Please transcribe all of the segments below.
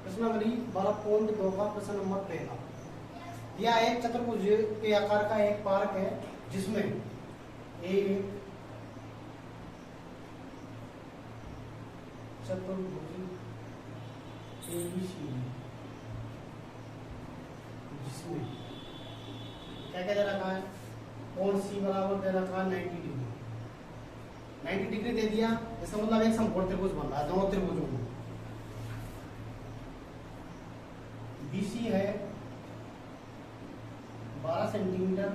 प्रश्न नंबर 12.2 का प्रश्न नंबर 13। यह एक चतुर्भुज के आकार का एक पार्क है जिसमें एक चतुर्भुज ABC जिसमें क्या क्या दे रखा है, कोण C बराबर दे रखा है 90 डिग्री। 90 डिग्री दे दिया, इसका मतलब एक समकोण त्रिभुज बन रहा है दोनों त्रिभुजों में। BC है 12 सेंटीमीटर,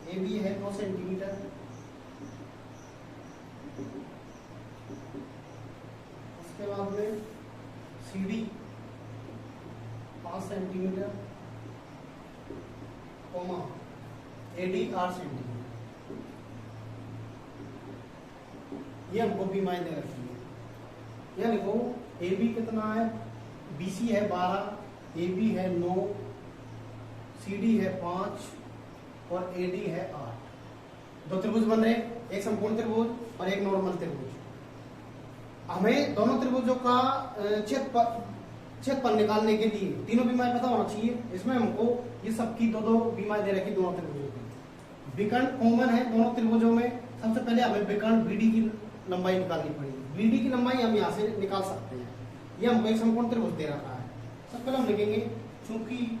AB है 2 सेंटीमीटर, उसके बाद में CD 5 centimetre, comma AD 8 centimetre. ये हमको बी मायने रखी है। यह लिखो AB कितना है, BC है 12, AB है 9, CD है 5 और AD है 8। दो त्रिभुज बन रहे, एक समकोण त्रिभुज और एक नॉर्मल त्रिभुज। हमें दोनों त्रिभुजों का क्षेत्रफल निकालने के लिए तीनों बीमाएं पता होना चाहिए। इसमें हमको ये सबकी दो बीमाएं दे रखी दोनों त्रिभुजों की। विकर्ण कॉमन है दोनों त्रिभुजों में। सबसे पहले हमें विकर्ण BD की लंबाई निकालनी पड़ेगी। BD की लंबाई हम यहाँ से निकाल सकते हैं। ये हमको एक समकोण त्रिभुज दे रखा है। सबसे पहले हम लिखेंगे चूंकि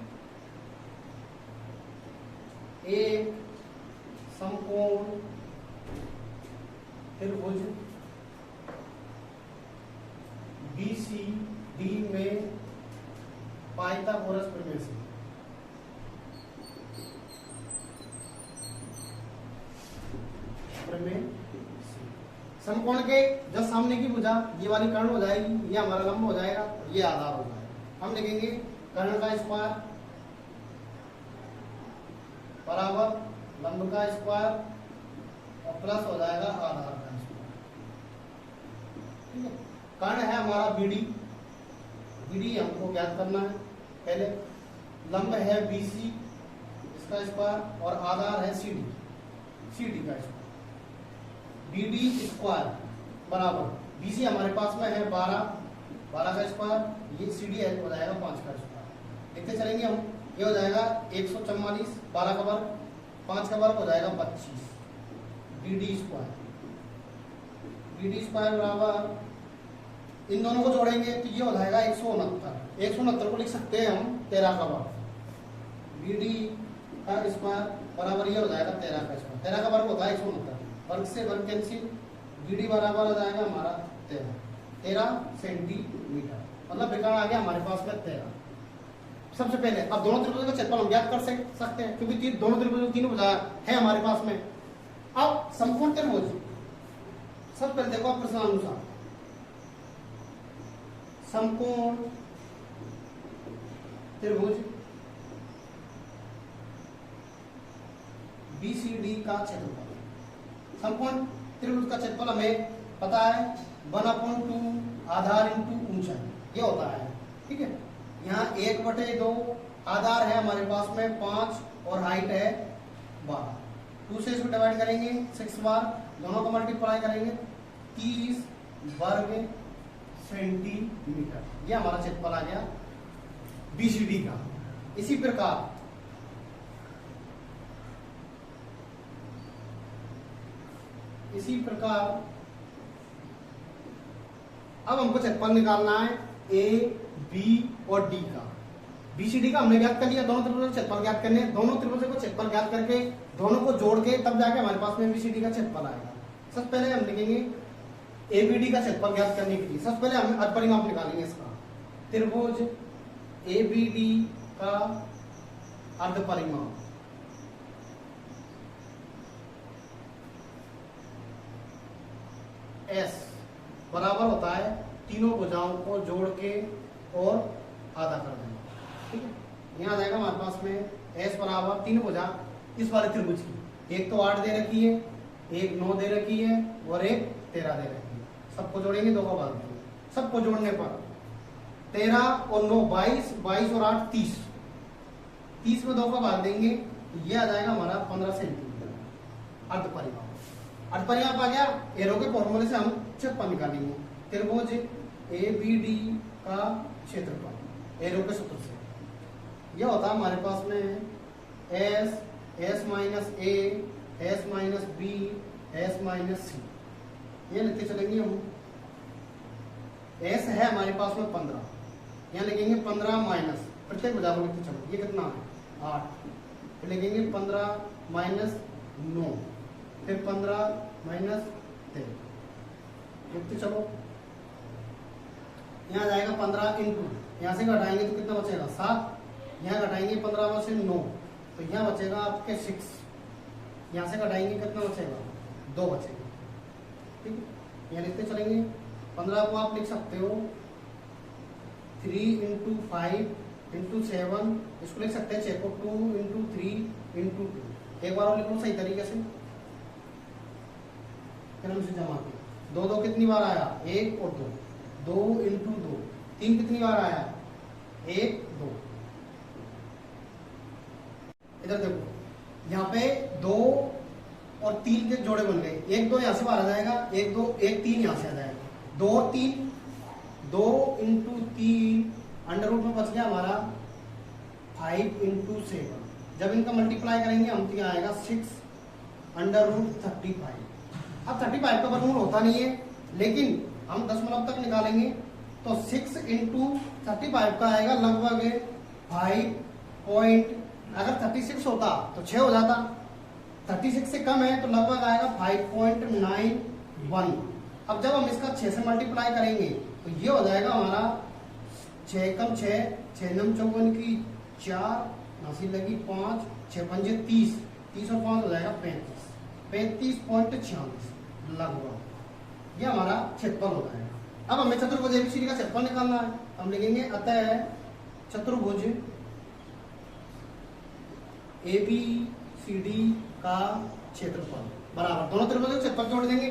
एक समकोण त्रिभुज BCD में पाइथागोरस प्रमेय से समकोण के जब सामने की भुजा ये वाली कर्ण हो जाएगी, ये हमारा लंब हो जाएगा, ये आधार हो जाएगा। हम लिखेंगे कर्ण का स्क्वायर बराबर लंब का स्क्वायर और प्लस हो जाएगा आधार का स्क्वायर। ठीक है, कर्ण है हमारा BD हमको ज्ञात करना है। पहले लंब है BC, इसका स्क्वायर और आधार है CD का स्क्वायर। BD स्क्वायर बराबर BC हमारे पास में है 12 का स्क्वायर, ये CD है हो जाएगा 5 का स्क्वायर। लिखते चलेंगे हम, ये हो जाएगा 144, 12 का वर्ग 5 का वर्ग हो जाएगा 25। BD स्क्वायर बराबर इन दोनों को जोड़ेंगे तो ये हो जाएगा 169 को लिख सकते हैं हम 13 का वर्ग। BD का स्क्वायर बराबर ये हो जाएगा 13 का स्क्वायर। 13 का वर्ग होता है 169, वर्ग से वर्ग कैंसिल। BD बराबर हो जाएगा हमारा 13 सेंटीमीटर, मतलब विकर्ण आ गया हमारे पास में 13। सबसे पहले अब दोनों त्रिभुजों का क्षेत्रफल हम ज्ञात कर सकते हैं क्योंकि दोनों त्रिभुजों तीनों भुजा है हमारे पास में। अब समकोण त्रिभुज, सबसे पहले देखो प्रश्नानुसार समकोण त्रिभुज BCD का क्षेत्रफल। समकोण त्रिभुज का क्षेत्रफल हमें पता है 1/2 आधार इंटू ऊंचाई, ये होता है। ठीक है, यहाँ 1/2 आधार है हमारे पास में 5 और हाइट है 12। 2 से इसको डिवाइड करेंगे 6 बार, दोनों को मल्टीप्लाई करेंगे 30 वर्ग सेंटीमीटर। ये हमारा क्षेत्रफल आ गया BCD का। इसी प्रकार अब हमको क्षेत्रफल निकालना है A, B और D का। BCD का हमने ज्ञात कर लिया, दोनों त्रिभुजों का क्षेत्रफल ज्ञात करने, दोनों त्रिभुजों को क्षेत्रफल ज्ञात करके दोनों को जोड़ के तब जाके हमारे पास में BCD का क्षेत्रफल आएगा। सबसे पहले हम लिखेंगे ABD का क्षेत्रफल ज्ञात करने के लिए सबसे पहले हम अर्धपरिमाप निकालेंगे इसका। त्रिभुज ABD का अर्धपरिमाप S बराबर होता है तीनों भुजाओं को जोड़ के और आधा कर देंगे। ठीक है, यहाँ आ जाएगा हमारे पास में S बराबर तीनों भुजा इस वाले त्रिभुज की, एक तो 8 दे रखी है, एक 9 दे रखी है और एक 13 दे रखी है। सबको जोड़ेंगे, 2 को भाग देंगे। सबको जोड़ने पर 13 और 9 22, 22 और 8 30, 30 में 2 को भाग देंगे, ये आ जाएगा हमारा 15 सेंटीमीटर अर्धपरिमाप। अर्धपरिमाप आ गया, एरो के फॉर्मूले से हम क्षेत्रफल निकालेंगे। त्रिभुज ए बी डी का क्षेत्रफल एरो के सूत्र से। यह होता है हमारे पास में S, S minus A, S minus B, S minus C, ये लिखते चलेंगे हम। एस है हमारे पास में 15, यहाँ लिखेंगे 15 माइनस, प्रत्येक बजा को लिखते चलो, ये कितना है 8, फिर लिखेंगे 15 माइनस 9, फिर 15 माइनस 13, लिखते चलो। यहाँ जाएगा 15 इंटू, यहाँ से घटाएंगे तो कितना बचेगा 7, यहाँ घटाएंगे 15 में से 9, तो यहाँ बचेगा आपके 6, यहाँ से घटाएंगे कितना बचेगा 2 बचेगा। ठीक है, यहाँ लिखते चलेंगे। 15 को आप लिख सकते हो 3 इंटू 5 इंटू 7, इसको लिख सकते हैं 6 को 2 इंटू 3 इंटू 2। एक बार और लिखो सही तरीके से, क्रम से जमा के। 2 2 कितनी बार आया 1 और 2, 2 इंटू 2, 3 कितनी बार आया 1 2। इधर देखो यहाँ पे 2 और 3 के जोड़े बन गए, 1 2 यहाँ से बाहर आ जाएगा, 1 2 1 3 यहाँ से आ जाएगा, 2 और 3, 2 इंटू 3 अंडर रूट में बच गया हमारा 5 इंटू 7। जब इनका मल्टीप्लाई करेंगे हम तो यहाँ आएगा 6 अंडर रूट 35। अब 35 का वर्गमूल होता नहीं है, लेकिन हम दशमलव तक निकालेंगे तो 6 इंटू 35 का आएगा लगभग 5 पॉइंट, अगर 36 होता तो 6 हो जाता, 36 से कम है तो लगभग आएगा 5.91। अब जब हम इसका 6 से मल्टीप्लाई करेंगे तो ये हो जाएगा हमारा 6 कम 6, 6 नम 54 की 4, नासी लगी 5, 6 पंजे 30, 30 और 5 हो जाएगा 35, 35.46 लगभग। ये हमारा क्षेत्रफल होता है। अब हमें चतुर्भुज एबीसीडी का क्षेत्रफल निकालना है, हम लिखेंगे अतः चतुर्भुज एबीसीडी का क्षेत्रफल बराबर, दोनों त्रिभुजों के क्षेत्रफल जोड़ देंगे।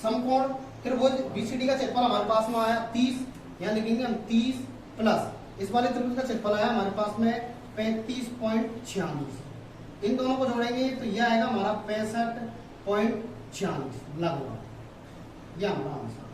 समकोण त्रिभुज बीसीडी का क्षेत्रफल हमारे पास में आया 30, यहाँ लिखेंगे हम 30 प्लस इस वाले त्रिभुज का क्षेत्रफल आया हमारे पास में 35.46, इन दोनों को जोड़ेंगे तो यह आएगा हमारा 65.46 लगभग, यह हमारा आंसर।